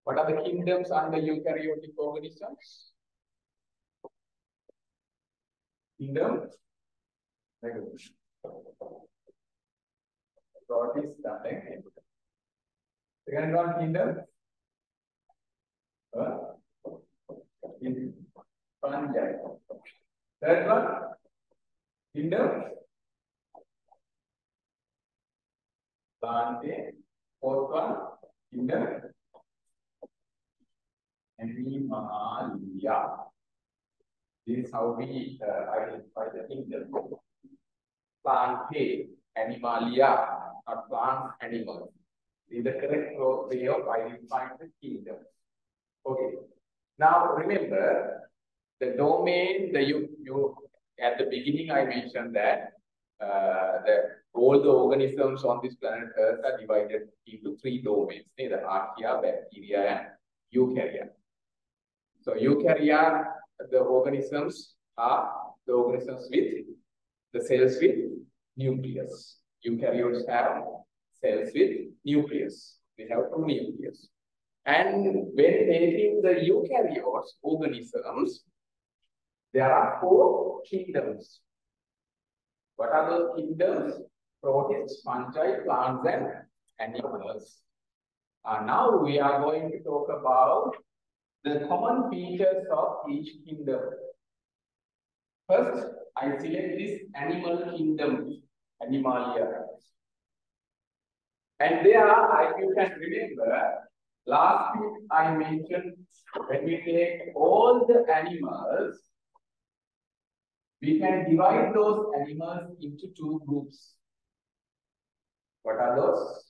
What are the kingdoms under eukaryotic organisms? Kingdom. Protists, something. Second one, kingdom. Fungi. Third one, kingdom. Plantae. Fourth one, kingdom. Animalia. This is how we identify the kingdom. Plantae, Animalia, not plants, animals. This is the correct way of identifying the kingdom. Okay. Now remember the domain. You at the beginning I mentioned that all the organisms on this planet Earth are divided into 3 domains: the archaea, bacteria, and eukarya. So eukarya, the organisms are the organisms with the cells with nucleus. Eukaryotes have cells with nucleus. They have 2 nucleus. And when taking the eukaryotes organisms, there are 4 kingdoms. What are those kingdoms? Protists, fungi, plants, and animals. Now we are going to talk about the common features of each kingdom. First, I select this animal kingdom, Animalia. And there, if you can remember, last week I mentioned when we take all the animals, we can divide those animals into 2 groups. What are those?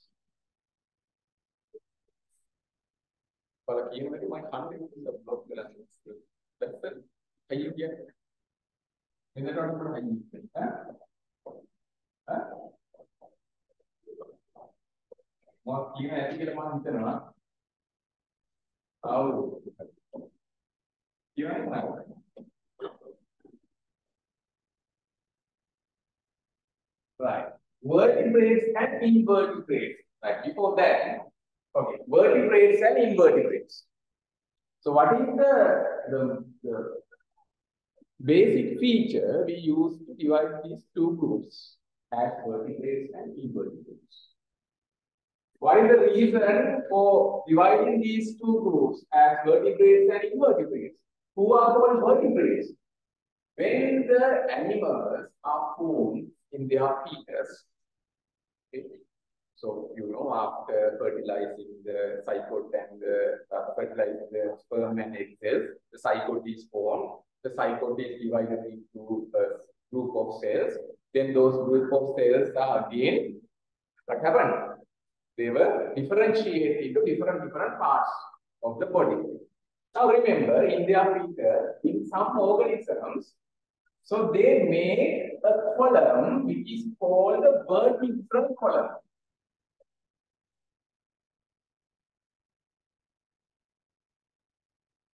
Right. Vertebrates and invertebrates. Right. Before that, okay, vertebrates and invertebrates. So what is the basic feature we use to divide these 2 groups as vertebrates and invertebrates? What is the reason for dividing these 2 groups as vertebrates and invertebrates? Who are called vertebrates? When the animals are formed in their fetus, okay? So, you know, after fertilizing the zygote and fertilizing the sperm and egg cells, the zygote is formed. The zygote is divided into a group of cells. Then those group of cells are again, what happened? They were differentiated into different parts of the body. Now remember, in their fetus, in some organisms, so they make a column which is called the vertebral column.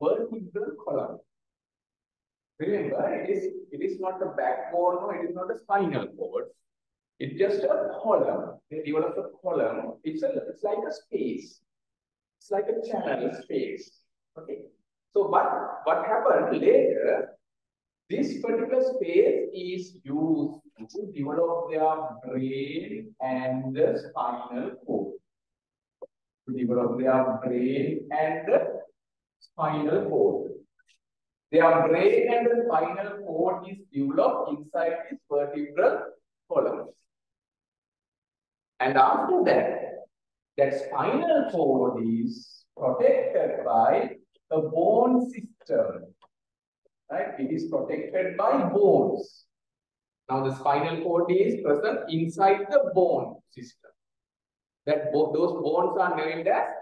Vertebral column. Remember, it is not a backbone, no, it is not a spinal cord. It's just a column. They develop a column. It's like a space. It's like a channel space. Okay. So what happened later? This particular space is used to develop their brain and the spinal cord. To develop their brain and the spinal cord. Their brain and the spinal cord is developed inside this vertebral column. And after that, that spinal cord is protected by a bone system. Right? It is protected by bones. Now the spinal cord is present inside the bone system. Those bones are named as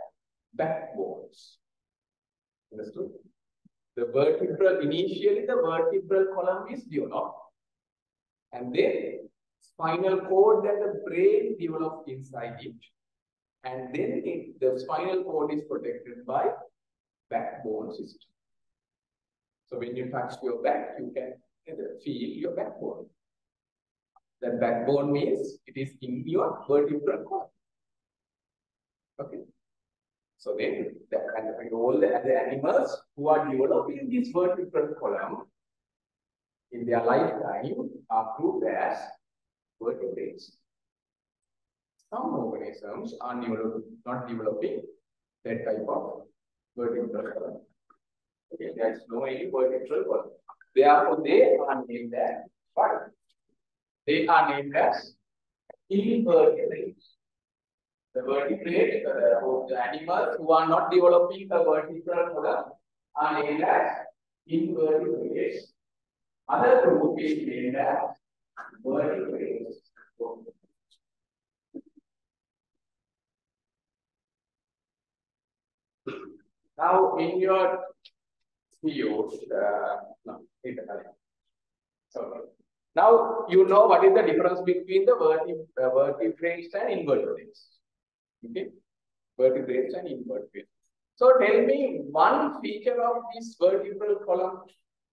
backbones. Understood? Initially the vertebral column is developed. And then spinal cord and the brain developed inside it. And then the spinal cord is protected by backbone system. So when you touch your back, you can feel your backbone. That backbone means it is in your vertebral column. Okay. So then, all the animals who are developing this vertebral column in their lifetime are grouped as vertebrates. Some organisms are not developing that type of vertebral column. Okay, there is no any vertebral column. Therefore, they are named as what? They are named as invertebrates. The vertebrates, the animals who are not developing a vertebral column are named as invertebrates. Other group is named as vertebrates. Now, in your field, now you know what is the difference between the vertebrates and invertebrates. Okay, vertebrates and invertebrates. So tell me one feature of this vertebral column.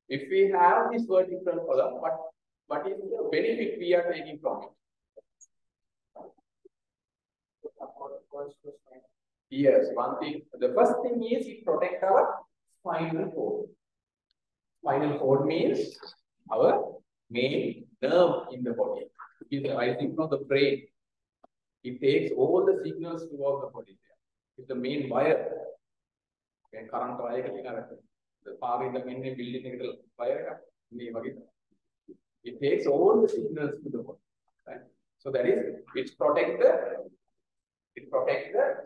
If we have this vertebral column, what is the benefit we are taking from it? Yes, one thing. The first thing is it protects our spinal cord. Spinal cord means our main nerve in the body. It is arising from the brain. It takes all the signals throughout the body. It's the main wire. When current wire, the power in the main building wire, it takes all the signals to the body. Right? So that is which protect the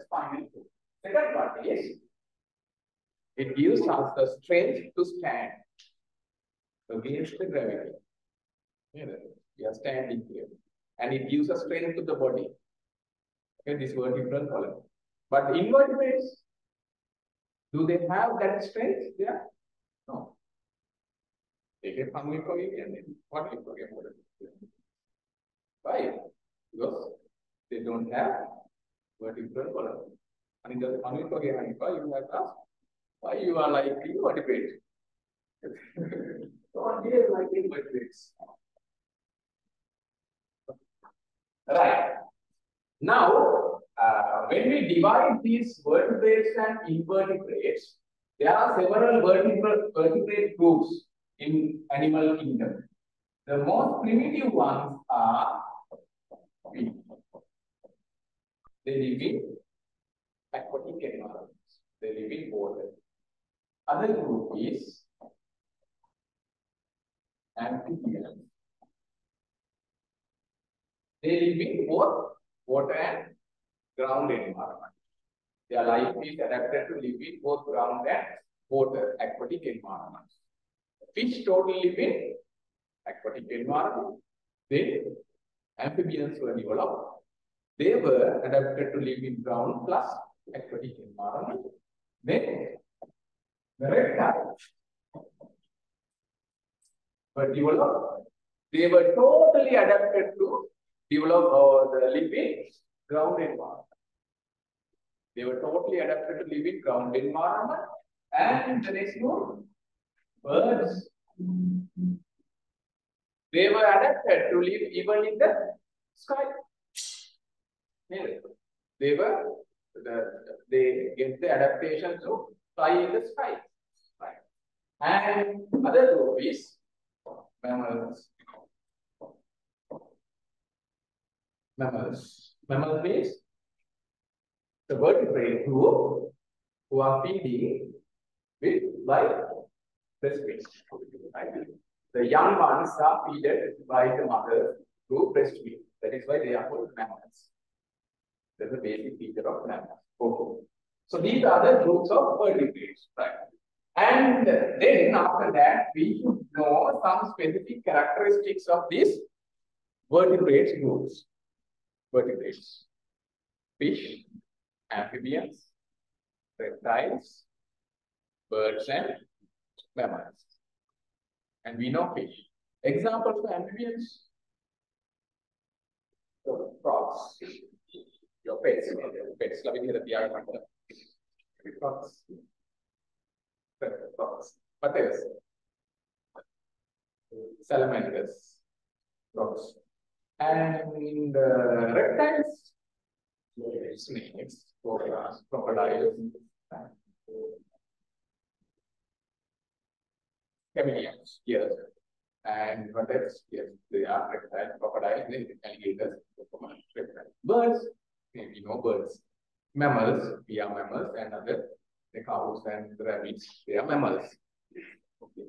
spinal cord. Second part is it gives us the strength to stand against the gravity. We are standing here, and it gives us strength to the body. Okay, this vertebral column. But invertebrates, do they have that strength? Yeah, no. They get hungry for it and then what do you forget about it? Why? Because they don't have vertebral column. And in the hungry for you have asked why you are like invertebrate. Don't be like invertebrates. Right. Now, when we divide these vertebrates and invertebrates, there are several vertebrate groups in animal kingdom. The most primitive ones are fish. They live in aquatic environments. They live in water. Other group is amphibians. They live in both water and ground environment. Their life is adapted to live in both ground and water, aquatic environments. Fish totally live in aquatic environment. Then amphibians were developed. They were adapted to live in ground plus aquatic environment. Then the reptiles were developed. They were totally adapted to develop or live in ground environment. They were totally adapted to live in ground environment. And the next one, birds. They were adapted to live even in the sky. They get the adaptation to fly in the sky. Right. And other group is mammals. Mammals means the vertebrate group who are feeding with breastfeed. Right? The young ones are fed by the mother through breastfeed. That is why they are called mammals. That's the basic feature of mammals. Okay. So these are the groups of vertebrates, right? And then after that, we should know some specific characteristics of these vertebrate groups. Vertebrates: fish, amphibians, reptiles, birds, and mammals. And we know fish. Examples for amphibians: frogs. Your pets. Pets. Frogs. Frogs. What else? Salamanders. Frogs. And reptiles. snakes, cobras, crocodiles, chameleons, yes. And vertebrates, yes, they are reptiles, crocodiles, alligators, reptiles. Birds, maybe no birds. Mammals, we are mammals, and other, the cows and the rabbits, they are mammals. Okay.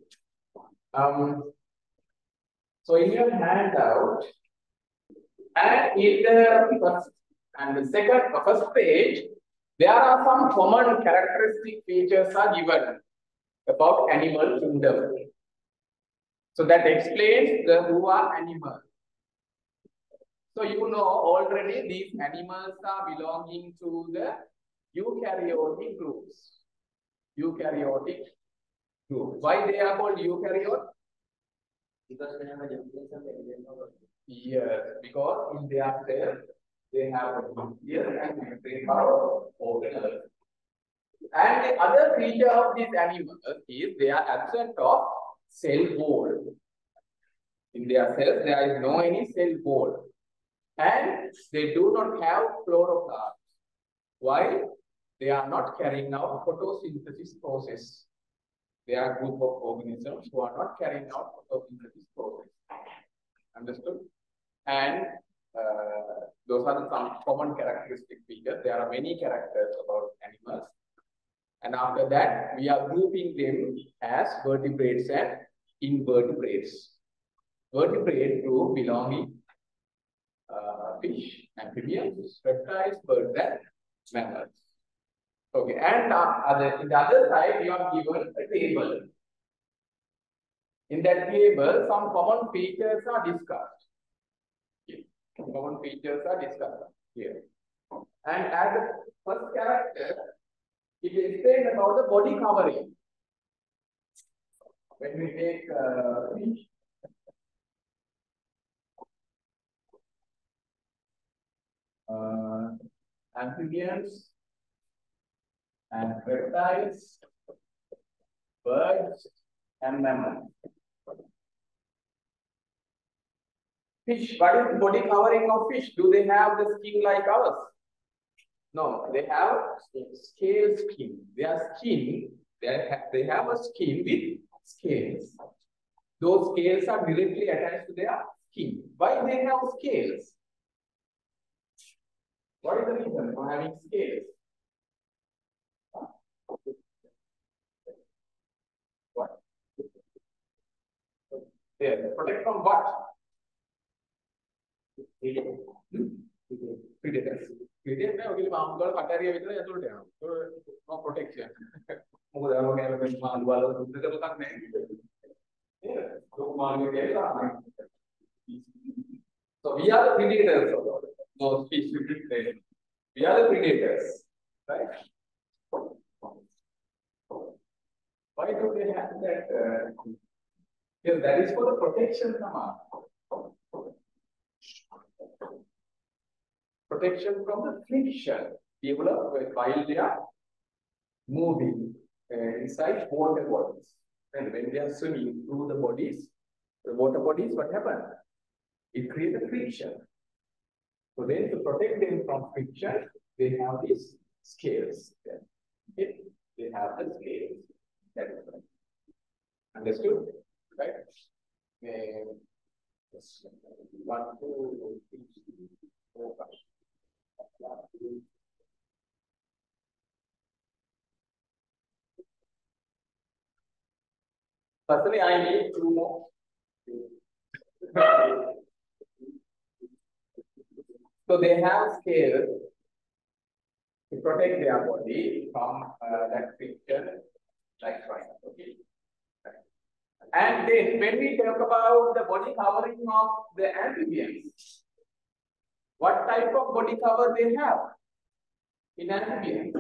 So in your handout, and in the first and the first page, there are some common characteristic features are given about animal kingdom. So that explains the who are animals. So you know already these animals are belonging to the eukaryotic groups. Eukaryotic group. Why they are called eukaryote? Because they have a yes, because in their cell they have a nucleus and they have organelles. And the other feature of these animals is they are absent of cell wall. In their cells there is no any cell wall. And they do not have chloroplasts. Why? They are not carrying out photosynthesis process. They are a group of organisms who are not carrying out photosynthesis process. Understood? And those are some common characteristic features. There are many characters about animals. And after that, we are grouping them as vertebrates and invertebrates. Vertebrate group belonging fish, amphibians, reptiles, birds, and mammals. Okay, and in the other side, you are given a table. In that table, some common features are discussed. Okay. Common features are discussed here. And as the first character, it explains about the body covering. When we take fish, amphibians, and reptiles, birds, and mammals. Fish, what is the body covering of fish? Do they have the skin like ours? No, they have scale skin. Their skin, they have a skin with scales. Those scales are directly attached to their skin. Why they have scales? What is the reason for having scales? What? There, protect from what? Predators. Predators ne ogili maamgal katariya vitara ඇතුළට යනවා. No protection. මොකද අර වගේ මාළු වල සුද්ධ කරලා තක් නැහැ. නේද? ලොකු මාළුවෙක් කියලා. So we are the predators of those fish. We are the predators, right? Why do they have that? Yes, that is for the protection from protection from the friction developed while they are moving inside water bodies. And when they are swimming through the bodies, the water bodies, what happens? It creates a friction. So then to protect them from friction, they have these scales. Okay? They have the scales. That is right. Understood? Right? Yes. 1, 2, 3, 4, 5. Personally, I need 2 more. So they have scales to protect their body from that friction, like right. Okay. And then when we talk about the body covering of the amphibians, what type of body cover they have in amphibians?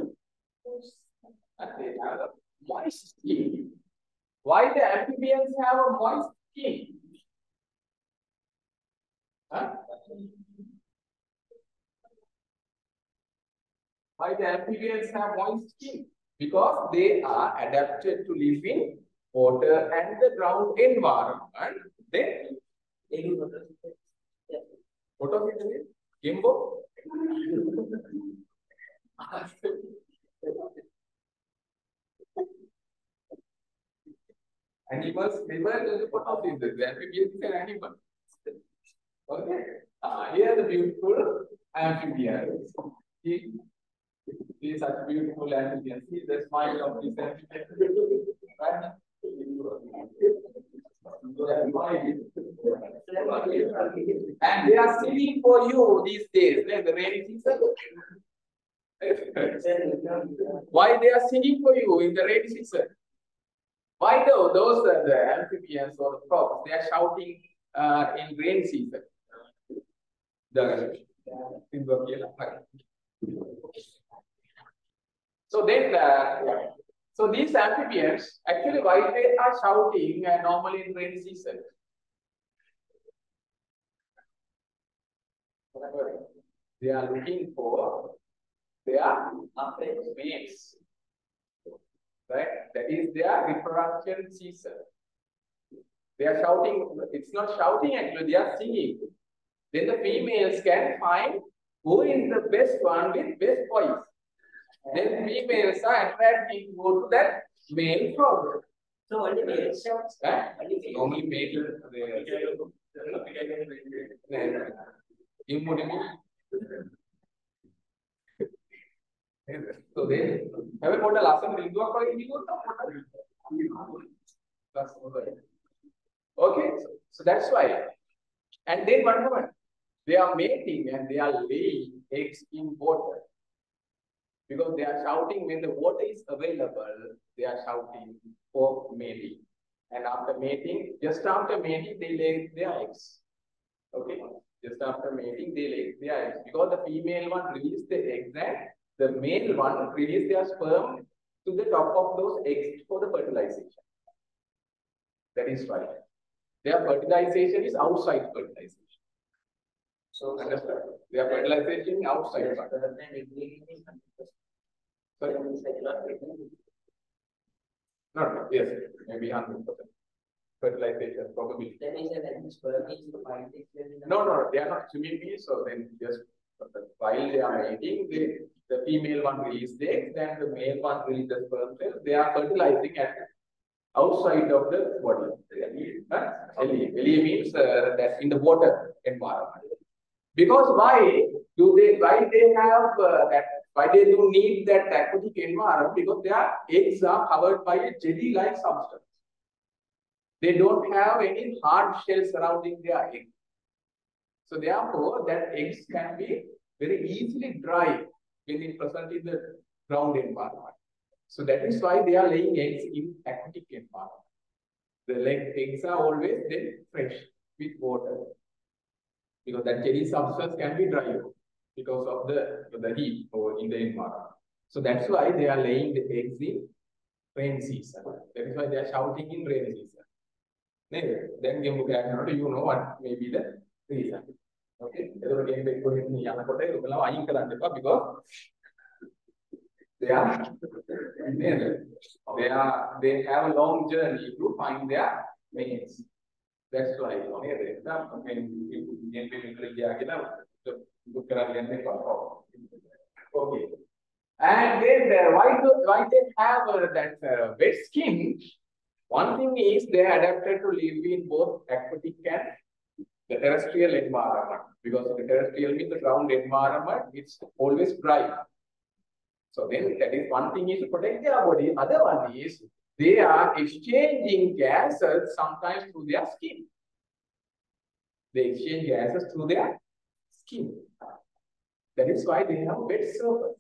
And they have a moist skin. Why the amphibians have a moist skin? Huh? Why the amphibians have moist skin? Because they are adapted to live in water and the ground environment. Then photosynthesis, Kimbo, Animals never the photosynthesis. Amphibians is an animal. Okay. Here the beautiful amphibians. He is such beautiful amphibians. See the smile of this amphibian. Right? And they are singing for you these days, the rainy season. Why they are singing for you in the rainy season? Why though those the amphibians or the frogs, they are shouting in rain season? So then, so these amphibians, actually why they are shouting normally in rain season? They are looking for their mates. Right? That is their reproduction season. They are shouting, it's not shouting actually, they are singing. Then the females can find who is the best one with best voice. Then females are attracted to go to that male frog. So only males shout? Normally male. So they have a model okay, so that's why. And then what happened? They are mating and they are laying eggs in water. Because they are shouting when the water is available, they are shouting for mating. And after mating, just after mating, they lay their eggs. Okay? Just after mating, they lay their eggs. Because the female one releases the eggs and the male one releases their sperm to the top of those eggs for the fertilization. That is why. Their fertilization is outside fertilization. So understand? Their fertilization outside. Sorry? No, yes, maybe 100%. Fertilization, probably. No, they are not swimming beings, so then just while they are mating, the female one releases the eggs, then the male one releases the sperm cells. They are fertilizing at outside of the body. LE means that in the water environment. Because why they have that? Why they do need that aquatic environment? Because their eggs are covered by a jelly-like substance. They don't have any hard shell surrounding their egg. So therefore, that eggs can be very easily dry when it present in the ground environment. So that is why they are laying eggs in aquatic environment. The eggs are always then fresh with water. Because that jelly substance can be dry because of the heat or in the environment. So that's why they are laying the eggs in rain season. That is why they are shouting in rain season. Then you know what may be the reason. Okay? Because they have a long journey to find their mates. That's why. Okay. And then why they have that wet skin? One thing is they adapted to live in both aquatic and the terrestrial environment. Because the terrestrial means the ground environment, it's always dry. So then that is one thing is to protect their body. Other one is they are exchanging gases sometimes through their skin. They exchange gases through their skin. That is why they have wet surface.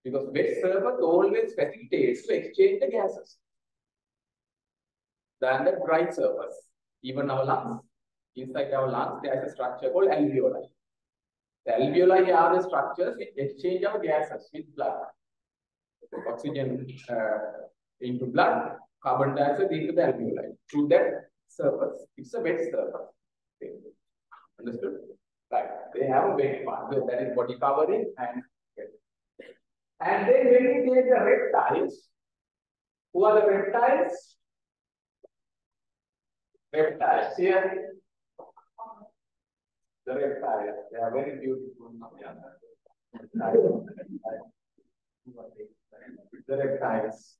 Because wet surface always facilitates to exchange the gases than the dry surface. Even our lungs, inside our lungs, there is a structure called alveoli. The alveoli are the structures which exchange our gases with blood. Oxygen into blood, carbon dioxide into the alveoli through that surface. It's a wet surface. Okay. Understood? Right. They have a wet part. That is body covering and then when we take the reptiles, who are the reptiles? Reptiles here. The reptiles, they are very beautiful. The reptiles.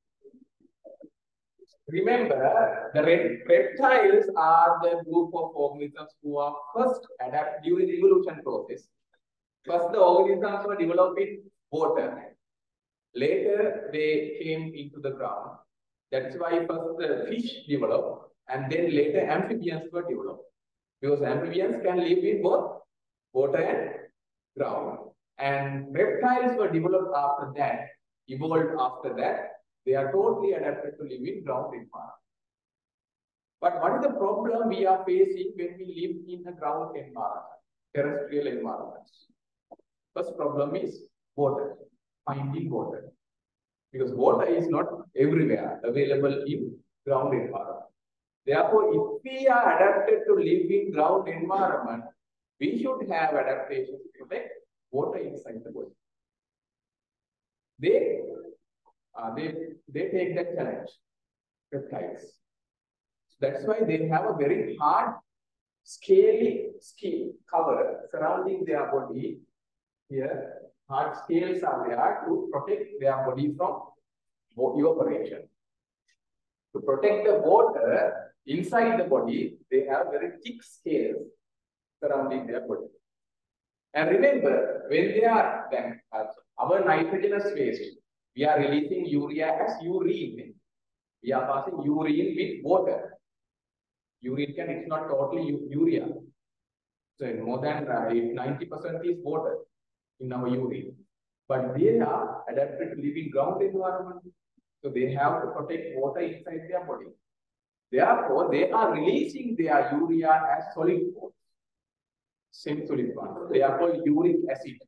Remember, the reptiles are the group of organisms who are first adapted during the evolution process. First, the organisms were developed in water. Later, they came into the ground. That's why first the fish developed, and then later amphibians were developed. Because amphibians can live in both water and ground. And reptiles were developed after that, evolved after that. They are totally adapted to live in ground environment. But what is the problem we are facing when we live in a ground environment, terrestrial environments? First problem is water, finding water. Because water is not everywhere available in ground environment. Therefore, if we are adapted to live in ground environment, we should have adaptations to protect water inside the body. They take that challenge, reptiles. So that's why they have a very hard, scaly skin cover surrounding their body. Here, hard scales are there to protect their body from evaporation. To protect the water inside the body, they have very thick scales surrounding their body. And remember, when they are then our nitrogenous waste, we are releasing urea as urine. We are passing urine with water. Urine it's not totally urea. So more than 90% is water in our urine. But they are adapted to live in ground environment. So they have to protect water inside their body. Therefore, they are releasing their urea as solid forms. Semi-solid forms. They are called uric acid.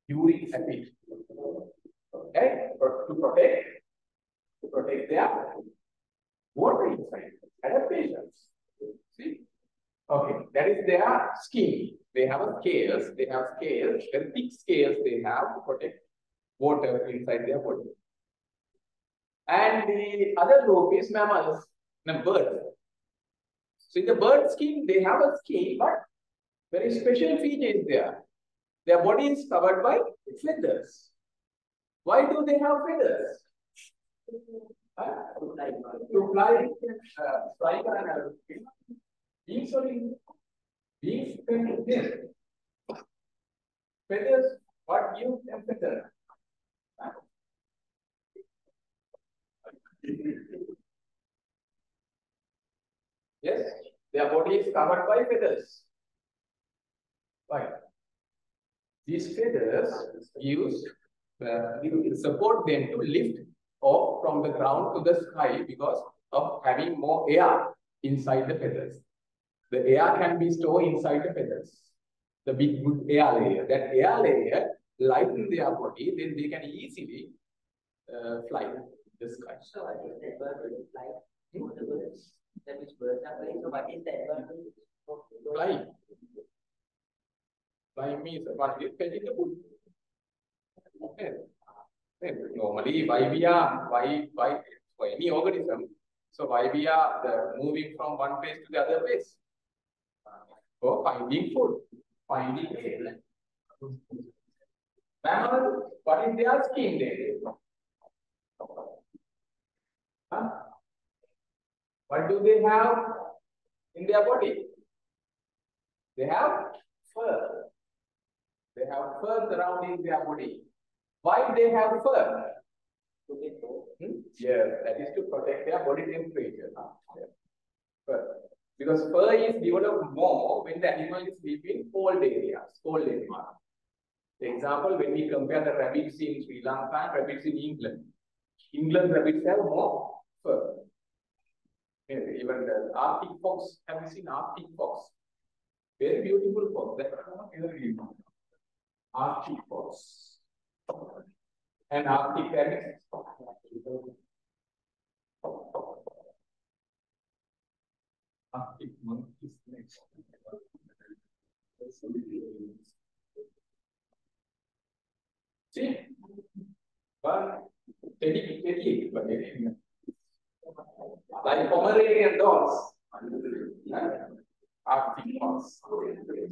Uric acid. Okay? To protect their water inside. Adaptations. See? Okay, that is their skin. They have scales. They have scales. Very thick scales they have to protect water inside their body. And the other group is mammals, birds. So in the bird skin, they have a skin, but very special feature is there. Their body is covered by feathers. Why do they have feathers? To fly, being feathers, what gives them feathers? Yes, their body is covered by feathers. Why? These feathers support them to lift off from the ground to the sky because of having more air inside the feathers. The air can be stored inside the feathers. The big good air layer. That air layer lighten their body, then they can easily fly in the sky. So I think that bird will fly for the birds. That is birds are flying. So what is that bird? Flying. Flying means what is fetching the food. Okay. Normally, why for any organism, so why we are moving from one place to the other place? For finding food, finding air. Mammal, what is their skin then? Huh? What do they have in their body? They have fur. They have fur surrounding their body. Why they have fur? Yes, that is to protect their body temperature. Fur. Because fur is developed more when the animal is living in cold areas, cold environment. For example, when we compare the rabbits in Sri Lanka and rabbits in England, England rabbits have more fur. Even the Arctic fox, have you seen Arctic fox? Very beautiful fox. That's not Arctic fox. And Arctic rabbits. Arctic monkeys next. See? But teddy, like Pomeranian dogs. Arctic fox. So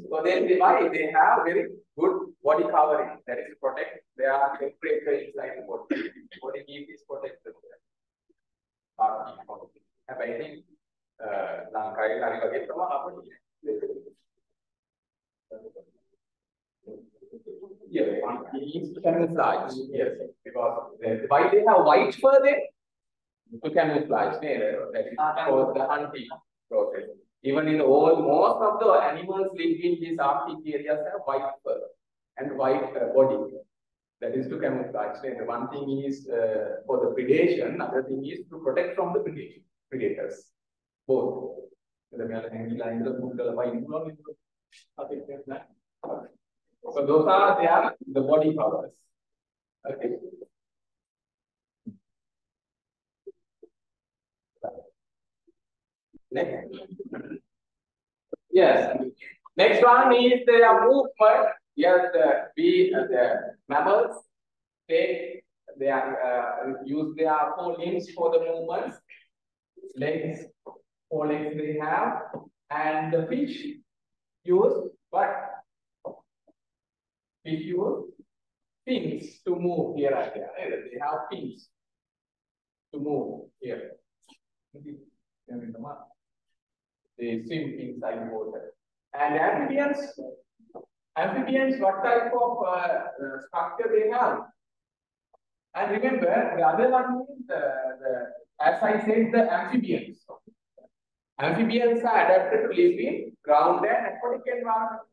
why they have very good body covering, that is to protect their temperature inside the body. Body heat is protected. Arctic fox. Have yes, it needs to camouflage. Yes, because why they have white fur there? To camouflage. That is for the hunting process. Even in most of the animals living in these Arctic areas have white fur and white body. That is to camouflage. One thing is for the predation, another thing is to protect from the predators. Both. So those are the body colors. Okay. Next. Yes. Next one is their movement. Yes, the mammals they use their four limbs for the movements. Legs, four legs they have, and the fish use what? Fish use fins to move here and there. They have fins to move here. They swim inside the water. And amphibians, what type of structure they have? And remember, the other one is as I said, the amphibians. Amphibians are adapted to live in ground and aquatic environment.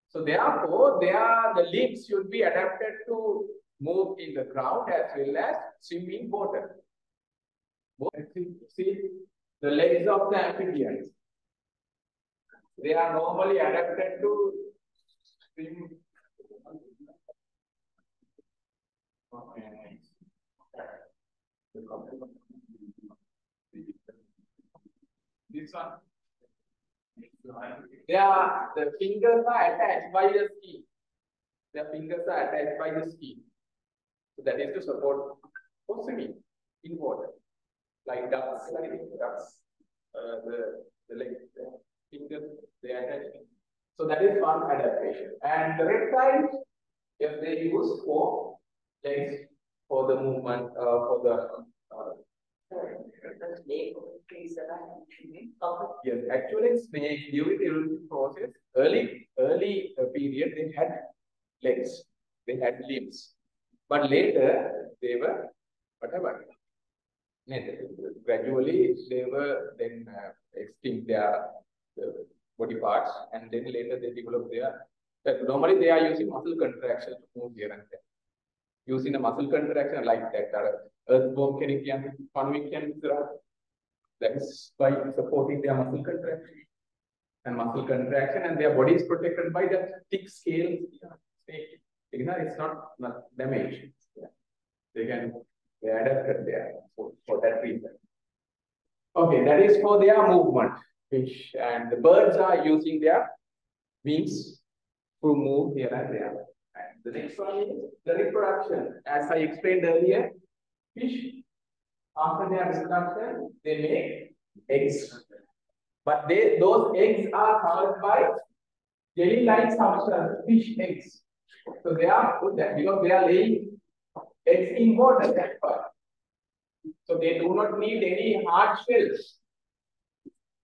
So therefore, the limbs should be adapted to move in the ground as well as swim in water. See the legs of the amphibians. They are normally adapted to swim. This one. The fingers are attached by the skin. Their fingers are attached by the skin. So that is to support for swimming in water. Like ducks, the legs, the fingers, they are attached. So that is one adaptation. And the reptiles, if they use four legs for the movement, for the yes, actually snakes during the evolution process, early period they had legs, they had limbs, but later they were whatever. Gradually they were then extinct their body parts, and then later they developed their. Normally they are using muscle contraction to move here and there. Using a muscle contraction like that, earthworm can that is by supporting their muscle contraction. And muscle contraction, and their body is protected by that thick scale. It's not damaged. They adapted there for that reason. Okay, that is for their movement. Fish and the birds are using their wings to move here and there. And the next one is the reproduction. As I explained earlier, fish, after their reproduction, they make eggs. But those eggs are covered by jelly-like substance, fish eggs. So they are good because they are laying eggs in water. That's why. So they do not need any hard shells.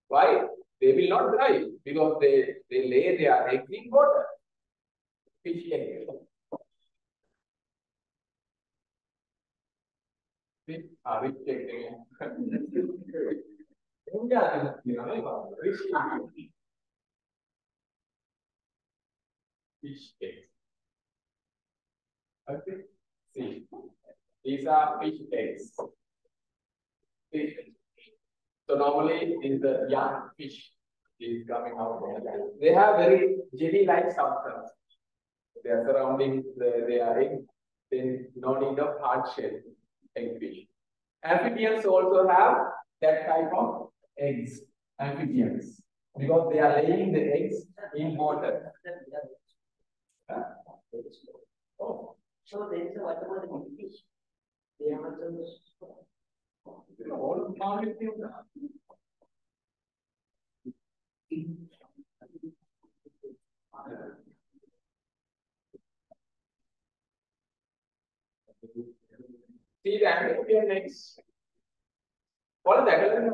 Why? They will not dry because they lay their eggs in water. Fish eggs. Fish eggs. Fish eggs. Okay. See, these are fish eggs. Fish. So normally is the young fish is coming out from the land. They have very jelly-like substance. They are surrounding their egg. Then no need of hard shell egg fish. Amphibians also have that type of eggs. Amphibians, because they are laying the eggs in water. Huh? Oh. So there is a what about the fish? They have also All See the amphibian eggs. What is that? A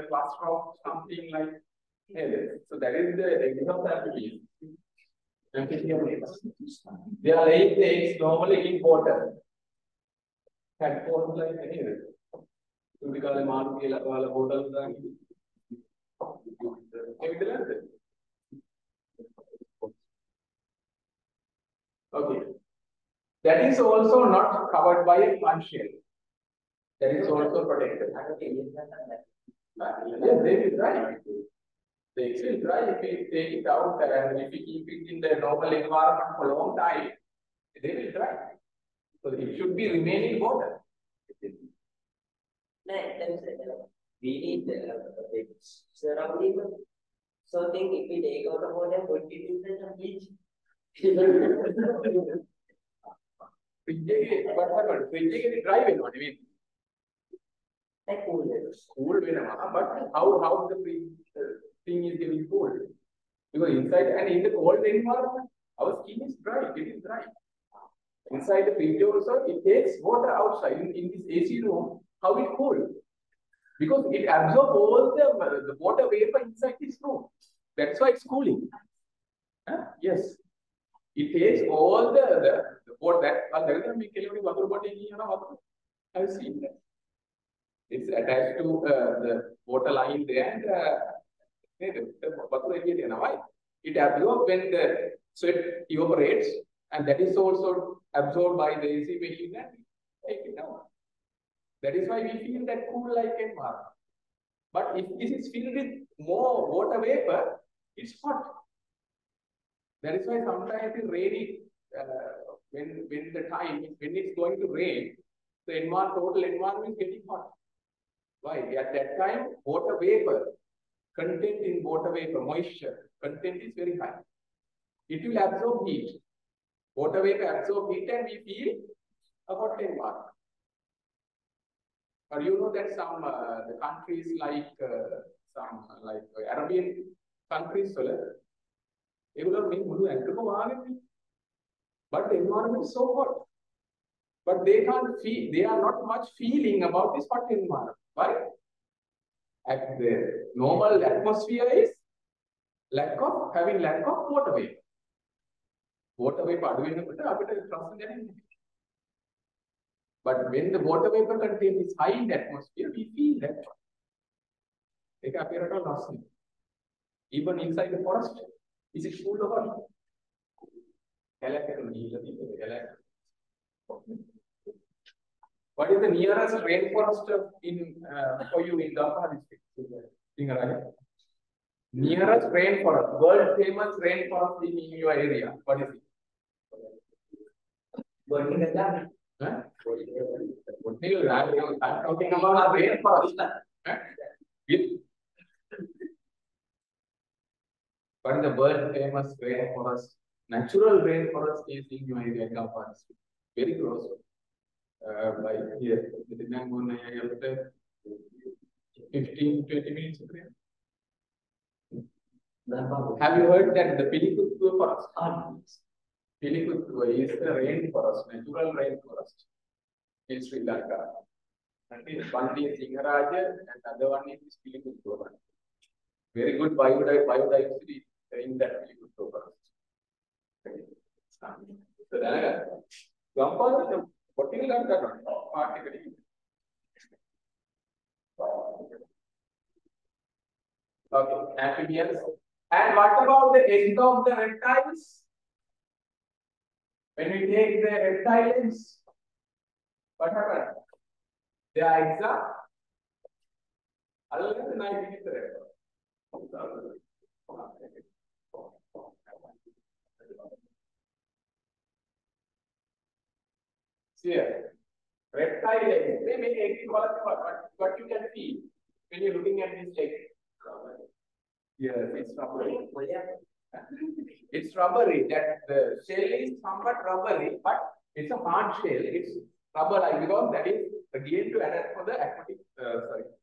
cluster of something like this. So that is the eggs of amphibian. Amphibian eggs. They are laying the eggs normally in water. Tadpoles like any. Typically, mark the water. Okay. That is also not covered by a plant shell. That is also protected. Yes, they will dry. The eggs will dry if we take it out and if we keep it in the normal environment for a long time, they will dry. So it should be remaining water. We need the surrounding. So think if we take out of water, put it in the bleach. What happened? Fridge dry වෙනවා නෙවෙයි. Cool වෙනවා. But how the thing is getting cold? Because inside and in the cold environment, our skin is dry. It is dry. Inside the fridge also, it takes water outside. In this AC room, how it cool? Because it absorbs all the water vapor inside this room. That's why it's cooling. Yes. It takes all the water that I've seen that. It's attached to the water line there and it absorbs when the sweat evaporates, and that is also absorbed by the AC machine and take it down. That is why we feel that cool like environment. But if this is filled with more water vapor, it's hot. That is why sometimes it's rainy when it's going to rain, the total environment is getting hot. Why? At that time, water vapor content in water vapor, moisture content is very high. It will absorb heat. Water vapor absorb heat and we feel a hot environment. Or you know that some the countries like Arabian countries, but the environment is so hot. But they can't feel, they are not much feeling about this hot environment. Why? At the normal atmosphere is lack of water vapor. Water vapor. But when the water vapor content is high in the atmosphere, we feel that. Even inside the forest, is it cool or hot? What is the nearest rainforest for you in Dampa district? Nearest rainforest, world famous rainforest in your area. What is it? Huh? I'm talking about a rainforest. What is the world famous rainforest? Natural rainforest is in your area, Dampa district. Very close. By here, 15-20 minutes. Have you heard that the Pilikuttu forest? Pilikuttu is the rainforest, natural rainforest in Sri Lanka. One is Singaraja and other one is Pilikuttu. Very good biodiversity in that Pilikuttu forest. So, what do you learn that one? Okay, amphibians. And what about the eggs of the reptiles? When we take the reptile eggs, what happens? Their eggs are other than the knife in the here, reptile eggs, they make eggs what you can see when you're looking at this egg. Yes, it's rubbery. It's rubbery. That the shell is somewhat rubbery, but it's a hard shell. It's rubber-like because that is again to adapt for the aquatic,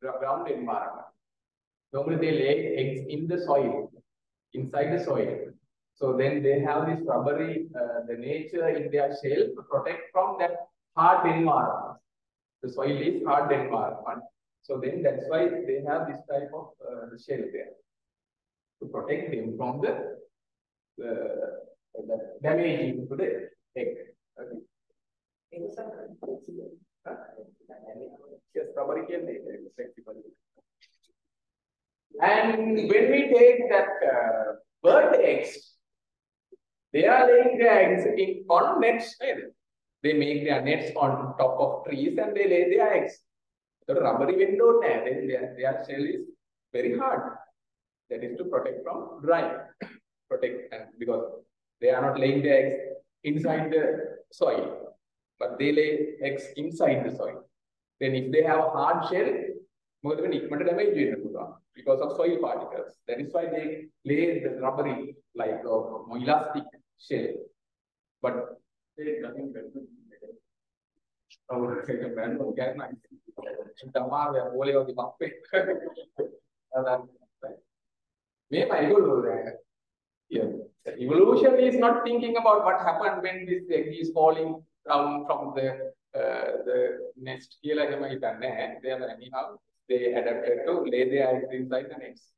ground environment. Normally they lay eggs in the soil, inside the soil. So then they have this rubbery, the nature in their shell to protect from that hard environment. The soil is hard environment. So then that's why they have this type of shell there to protect them from the damaging to the egg. Okay. Yes, rubbery can be flexible. And when we take that bird eggs, they are laying their eggs on nets. They make their nets on top of trees and they lay their eggs. The rubbery window, then their shell is very hard. That is to protect from drying. Protect, and because they are not laying their eggs inside the soil, but they lay eggs inside the soil. Then if they have a hard shell, because of soil particles. That is why they lay the rubbery, like elastic shell. But they nothing better. Yeah. Evolution is not thinking about what happened when this egg is falling down from the nest. They are anyhow they adapted to lay their eggs inside the nest.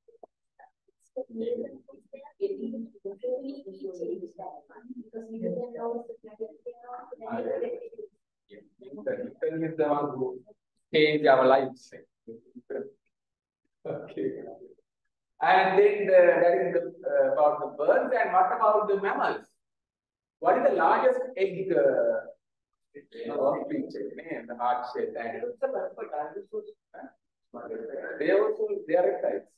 The is the one who change our lives. Okay. And then that is about the birds. And what about the mammals? What is the largest egg? The heart shell. They are reptiles.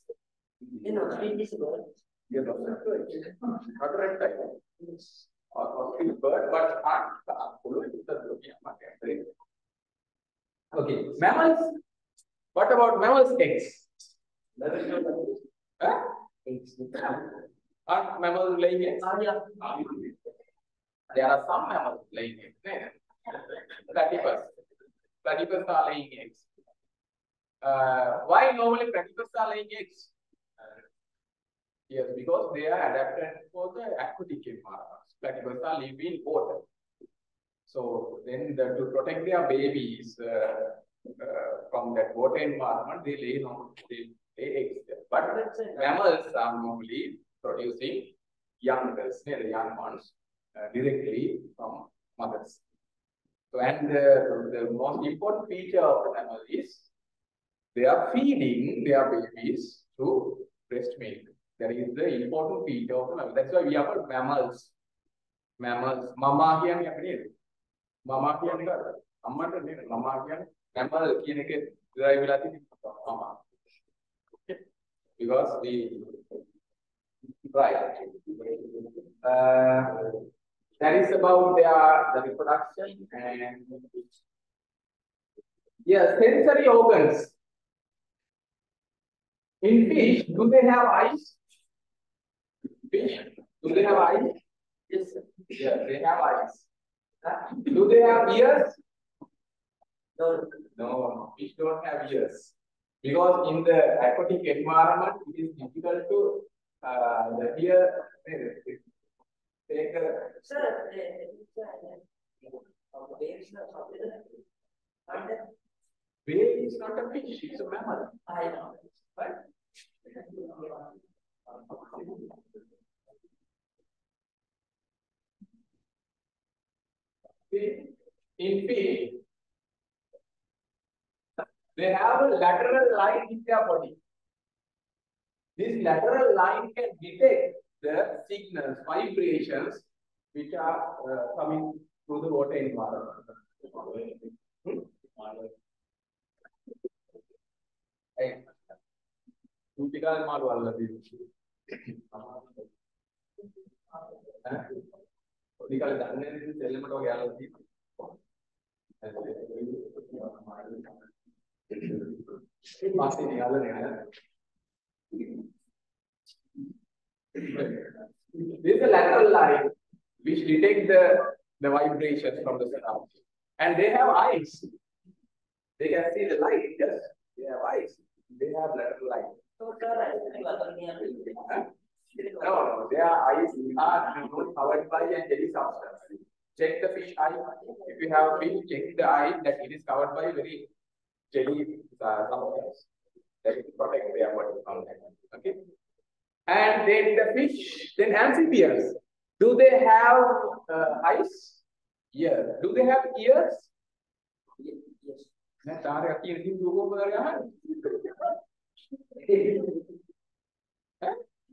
Yes, not a reptile. Or bird, but heart. Okay, mammals. What about mammals' eggs? Huh? Are mammals laying eggs? There are some mammals laying eggs. Platypus. Platypus are laying eggs. Why normally platypus are laying eggs? Yes, because they are adapted for the aquatic environment. Platypus are living in water. So then to protect their babies from that water environment, they lay eggs there. But mammals are normally producing the young ones, directly from mothers. So, and the most important feature of the mammal is they are feeding their babies through breast milk. That is the important feature of the mammal. That's why we have called mammals. Mammals. Mama here. Mama here. Amma mama here. Mammal here. Mama. Because we right. That is about the reproduction and yes, sensory organs. In fish, do they have eyes? Fish, do they have eyes? Yes, yes, they have eyes. Do they have ears? No, no, fish don't have ears. Because in the aquatic environment, it is difficult to hear. Take a sir, whale is not a fish, it's a mammal. I know. Right? In fish, they have a lateral line in their body. This lateral line can detect the signals, vibrations, which are coming through the water environment. This is a lateral line which detect the vibrations from the surrounding. And they have eyes. They can see the light. Yes, they have eyes. They have lateral line. No, their eyes are covered by a jelly substance. Check the fish eye. If you have fish, check the eye that it is covered by very jelly substance that will protect their body from that. Okay. And then the fish, then amphibians. Do they have eyes? Yes. Do they have ears? Yes. Nah, tarik kaki ni dulu berapa?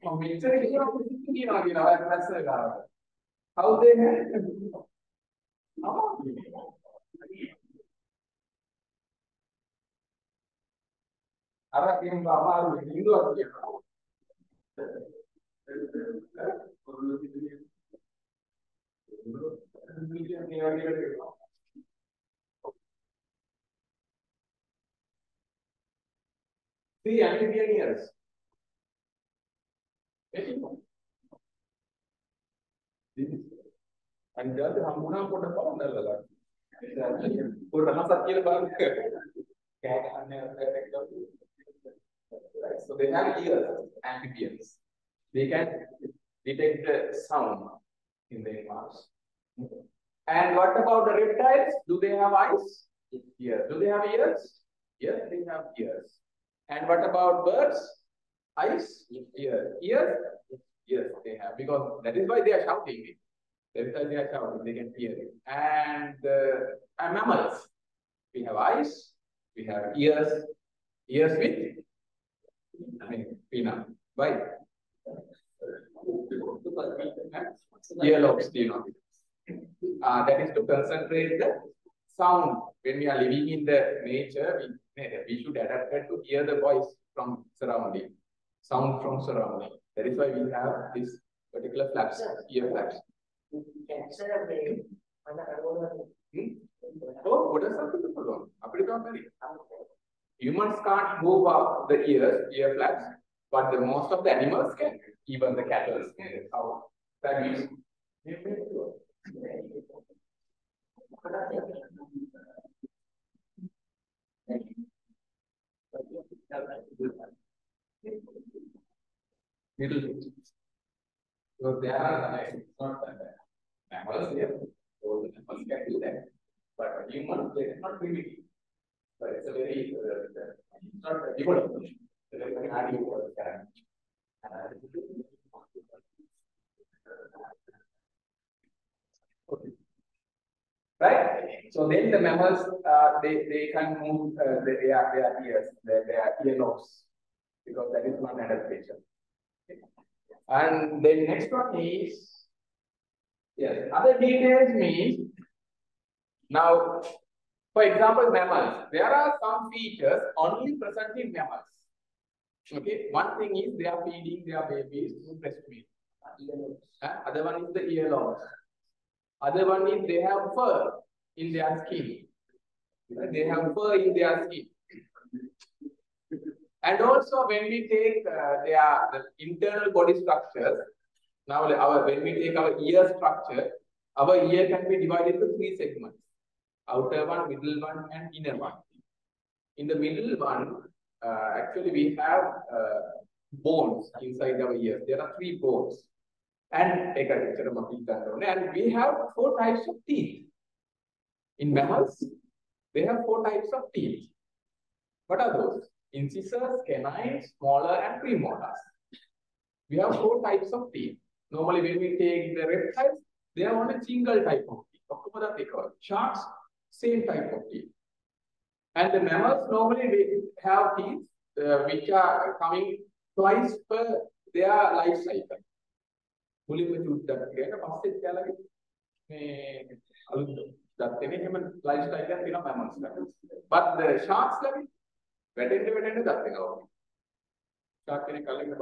Oh, picture ni how they have? Oh. Arah yang lama itu artinya. See, amphibian ears. Anda tu hamuna pun dapat anda lah. Pura masa kira bang. So they have ears, amphibians. They can detect the sound in their mouths. And what about the reptiles? Do they have eyes? Yes. Do they have ears? Yes, they have ears. And what about birds? Eyes? Ears. Ears? Yes, they have. Because that is why they are shouting it. That is why they are shouting. They can hear it. And mammals. We have eyes. We have ears. Ears with? Pina. Why? Earlobes, you know. That is to concentrate the sound. When we are living in the nature, we should adapt to hear the voice from surrounding, sound from surrounding. That is why we have this particular flaps, ear flaps. Oh, what is that? Humans can't move up the ear flaps, but the most of the animals can. Even the cattle can. How that is. Middle. So there are not mammals here. So the mammals can do that. But humans, they cannot do it. But it's a very, it's not a evolution. It's a very hard evolution. Okay. Right? So then the mammals, they can move their ears, their earlobes, because that is one adaptation. Okay. And the next one is, yes, other details means, now, for example, mammals, there are some features only present in mammals. Okay, one thing is they are feeding their babies through breast milk. Other one is the earlobes. Other one is they have fur in their skin. They have fur in their skin. And also when we take the internal body structures, now when we take our ear structure, our ear can be divided into 3 segments. Outer one, middle one, and inner one. In the middle one, actually we have bones inside our ears. There are 3 bones. And we have 4 types of teeth. In mammals, they have 4 types of teeth. What are those? Incisors, canines, molar, and premolars. We have 4 types of teeth. Normally, when we take the reptiles, they have only single type of teeth. Sharks, same type of teeth. And the mammals normally they have teeth which are coming twice per their life cycle. But the sharks level, shark can color the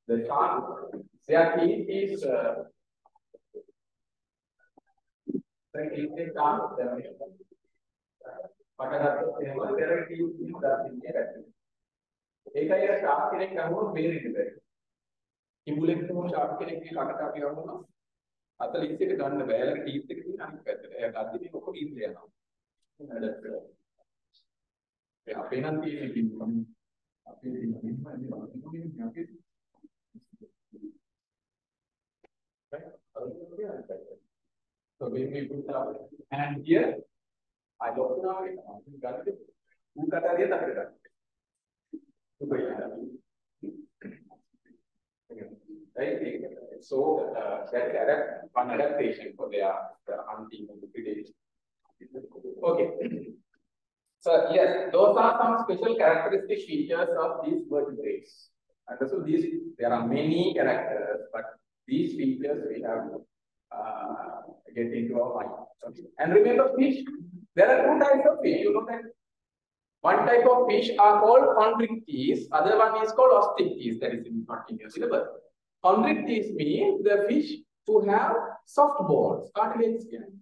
the shark, their teeth is ඒකයි ෂාක් කෙනෙක් ගහුවොත් බේරෙන්න බැහැ. කිඹුලෙක් කොහොම ෂාක් කෙනෙක් කටට අපි ගහනවා 40 එක ගන්න බෑ. ඊළඟ ටීත් එක තියෙන අනිත් පැත්තට. එයා ගද්දි මේ ඔක්කොම ඉන්න යනවා. apa nanti so when we put our hand here, I don't know who kata dia tak ada. Right? So that's one adaptation for their hunting and predation. Okay. So yes, those are some special characteristic features of these vertebrates. And so there are many characters, but these features we have to get into our mind. Okay. And remember fish, there are two types of fish. You know that one type of fish are called chondrichthyes, other one is called osteichthyes, that is not in your syllabus. Chondrichthyes means the fish who have soft bones, cartilage skin.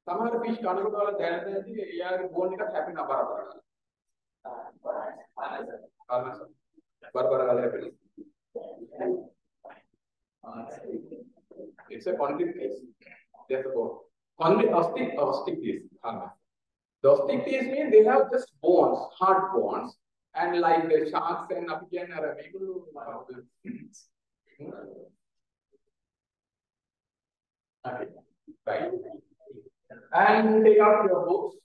සමහර fish කනකොට වල දැනටදී එයාගේ bone එකක් හැපෙනවා බරබර කරලා. It's a chondrichthyes. That's a bone. Osteichthyes. The osteichthyes mean they have just bones, hard bones, and like the sharks and apican are able to. Okay, right. And take out your books.